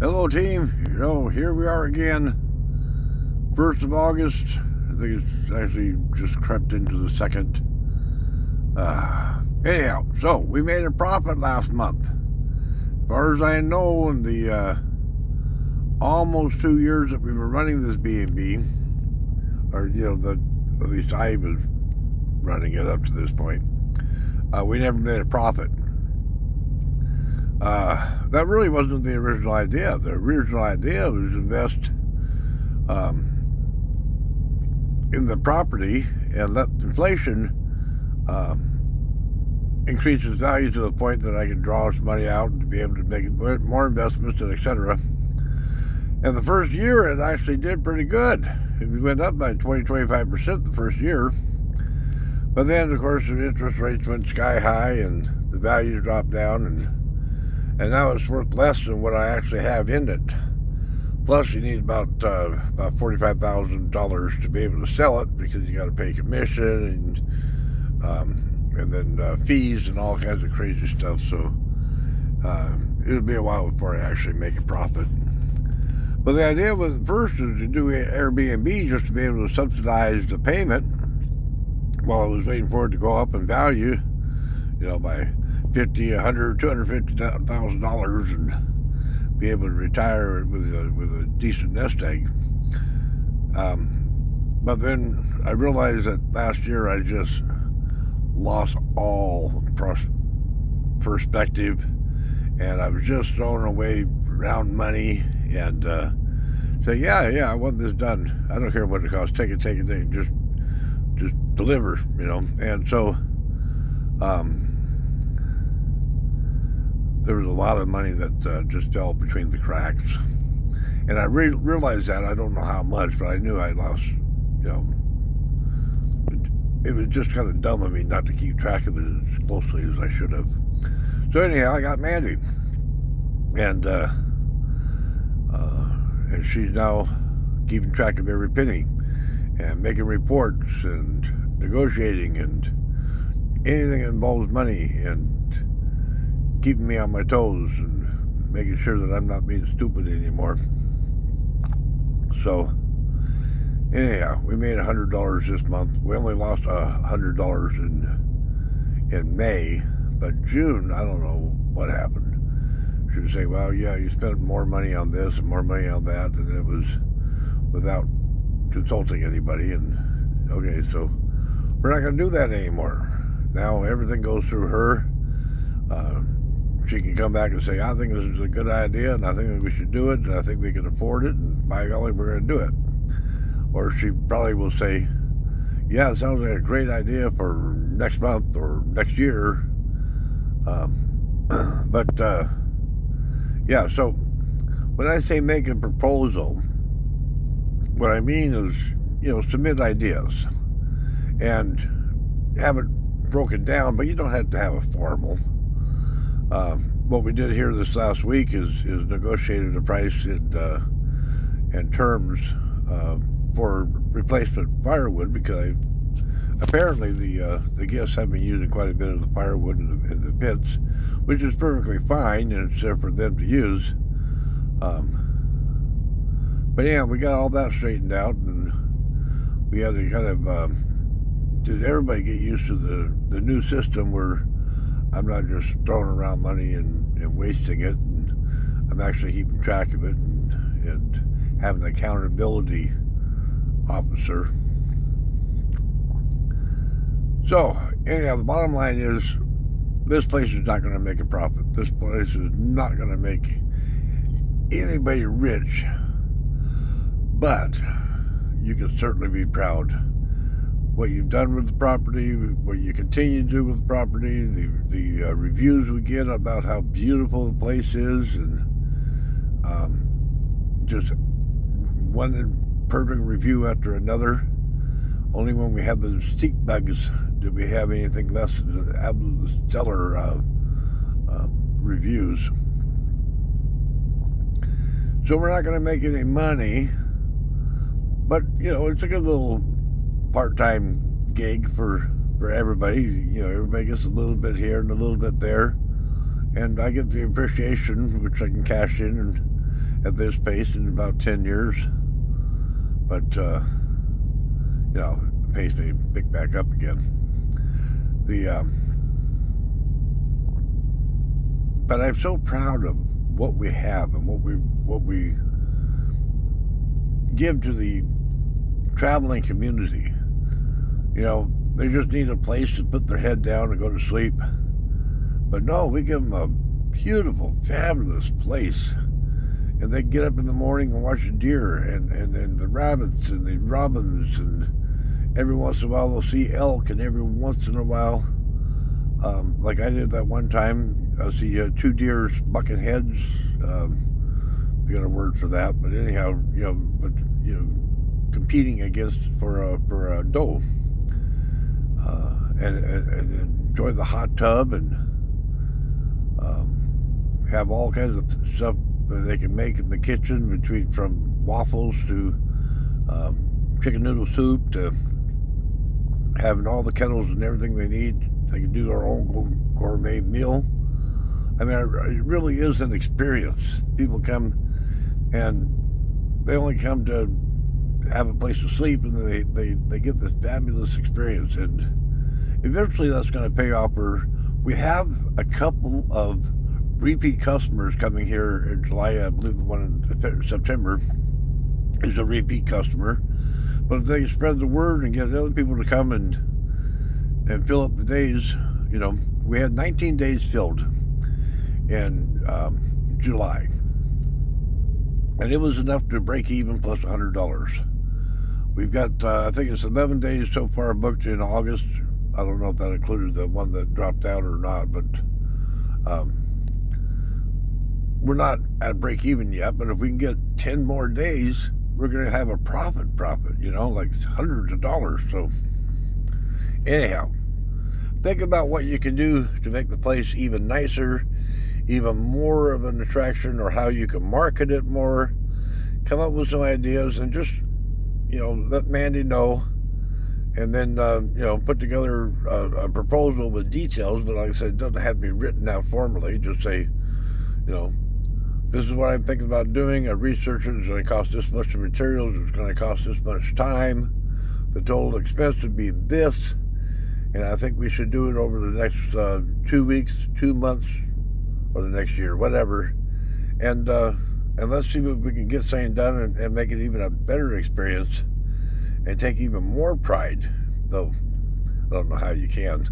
Hello, team. Here we are again. 1st of August. I think it's actually just crept into the 2nd. Anyhow, so we made a profit last month. As far as I know, in the almost 2 years that we were running this B&B, or at least I was running it up to this point, we never made a profit. That really wasn't the original idea. The original idea was to invest in the property and let inflation increase its value to the point that I could draw some money out to be able to make more investments and etc. And the first year it actually did pretty good. It went up by 20-25% the first year. But then, of course, the interest rates went sky high and the values dropped down, and now it's worth less than what I actually have in it. Plus, you need about $45,000 to be able to sell it, because you got to pay commission and then fees and all kinds of crazy stuff. So it'll be a while before I actually make a profit. But the idea was first is to do Airbnb just to be able to subsidize the payment while I was waiting for it to go up in value, by $50,000, $100,000, $250,000 and be able to retire with a decent nest egg. But then I realized that last year I just lost all perspective, and I was just throwing away round money and say, yeah, I want this done. I don't care what it costs. Take it. Just deliver, And so there was a lot of money that just fell between the cracks. And I realized that. I don't know how much, but I knew I lost, it was just kind of dumb of me not to keep track of it as closely as I should have. So anyhow, I got Mandy. And she's now keeping track of every penny and making reports and negotiating and anything that involves money and keeping me on my toes and making sure that I'm not being stupid anymore. So anyhow, we made $100 this month. We only lost $100 in May, but June, I don't know what happened. She would say, well, yeah, you spent more money on this and more money on that, and it was without consulting anybody. And okay, so we're not going to do that anymore. Now everything goes through her. She can come back and say, I think this is a good idea, and I think that we should do it, and I think we can afford it, and by golly, we're going to do it. Or she probably will say, yeah, it sounds like a great idea for next month or next year. Yeah, so when I say make a proposal, what I mean is, submit ideas and have it broken down, but you don't have to have a formal. What we did here this last week is negotiated a price and terms for replacement firewood, because apparently the guests have been using quite a bit of the firewood in the pits, which is perfectly fine, and it's there for them to use. But yeah, we got all that straightened out, and we had to kind of did everybody get used to the new system where I'm not just throwing around money and wasting it, and I'm actually keeping track of it and having an accountability officer. So anyhow, the bottom line is this place is not going to make a profit. This place is not going to make anybody rich, but you can certainly be proud what you've done with the property, what you continue to do with the property, the reviews we get about how beautiful the place is, and just one perfect review after another. Only when we have the stink bugs do we have anything less than absolute stellar reviews. So we're not going to make any money, but it's a good little part-time gig for everybody. Everybody gets a little bit here and a little bit there, and I get the appreciation, which I can cash in at this pace in about 10 years. But, the pace may pick back up again. But I'm so proud of what we have and what we give to the traveling community. They just need a place to put their head down and go to sleep. But no, we give them a beautiful, fabulous place. And they get up in the morning and watch the deer and the rabbits and the robins, and every once in a while they'll see elk, and every once in a while, like I did that one time, I see 2 deers bucking heads. They got a word for that, but anyhow, competing against for a doe, and enjoy the hot tub, and have all kinds of stuff that they can make in the kitchen, from waffles to chicken noodle soup to having all the kettles and everything they need. They can do their own gourmet meal. I mean, it really is an experience. People come and they only come to have a place to sleep, and they get this fabulous experience. And eventually that's going to pay off. We have a couple of repeat customers coming here in July. I believe the one in September is a repeat customer. But if they spread the word and get other people to come and fill up the days, we had 19 days filled in July. And it was enough to break even plus $100. We've got, I think it's 11 days so far booked in August. I don't know if that included the one that dropped out or not, but we're not at break even yet. But if we can get 10 more days, we're going to have a profit, like hundreds of dollars. So anyhow, think about what you can do to make the place even nicer, even more of an attraction, or how you can market it more. Come up with some ideas and just, let Mandy know, and then, put together a proposal with details. But like I said, it doesn't have to be written out formally. Just say, this is what I'm thinking about doing. I researched it. It's going to cost this much of materials. It's going to cost this much time. The total expense would be this. And I think we should do it over the next 2 weeks, 2 months, or the next year, whatever. And let's see if we can get something done and make it even a better experience and take even more pride. Though I don't know how you can.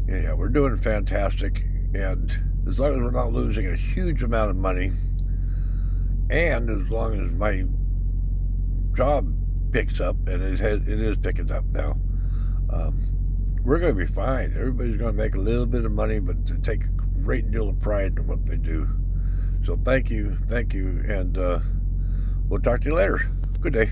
Anyhow, we're doing fantastic. And as long as we're not losing a huge amount of money, and as long as my job picks up, and it is picking up now, we're going to be fine. Everybody's going to make a little bit of money, but to take a great deal of pride in what they do. So thank you, and we'll talk to you later. Good day.